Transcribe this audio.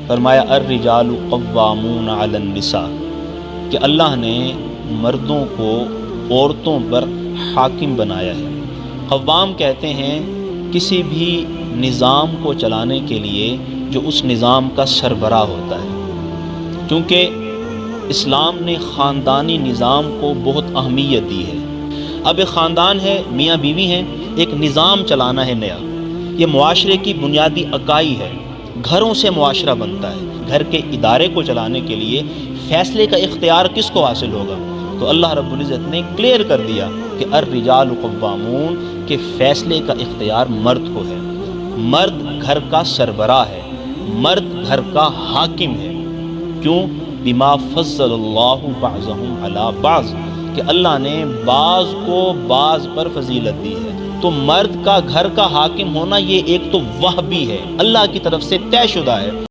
فرمایا الرجال قوامون علی النساء کہ اللہ نے مردوں کو عورتوں پر حاکم بنایا ہے۔ قوام کہتے ہیں کسی بھی نظام کو چلانے کے لیے جو اس نظام کا سربراہ ہوتا ہے، کیونکہ اسلام نے خاندانی نظام کو بہت اہمیت دی ہے۔ اب ایک خاندان ہے، میاں بیوی ہیں، ایک نظام چلانا ہے نیا۔ یہ معاشرے کی بنیادی اکائی ہے، گھروں سے معاشرہ بنتا ہے۔ گھر کے ادارے کو چلانے کے لیے فیصلے کا اختیار کس کو حاصل ہوگا؟ تو اللہ رب العزت نے کلیئر کر دیا کہ الرجال قوامون، کہ فیصلے کا اختیار مرد کو ہے۔ مرد گھر کا سربراہ ہے، مرد گھر کا حاکم ہے۔ کیوں؟ بما فضل اللہ بعضهم علی بعض، کہ اللہ نے بعض کو بعض پر فضیلت دی ہے۔ تو مرد کا گھر کا حاکم ہونا یہ ایک تو وہبی ہے، اللہ کی طرف سے طے شدہ ہے۔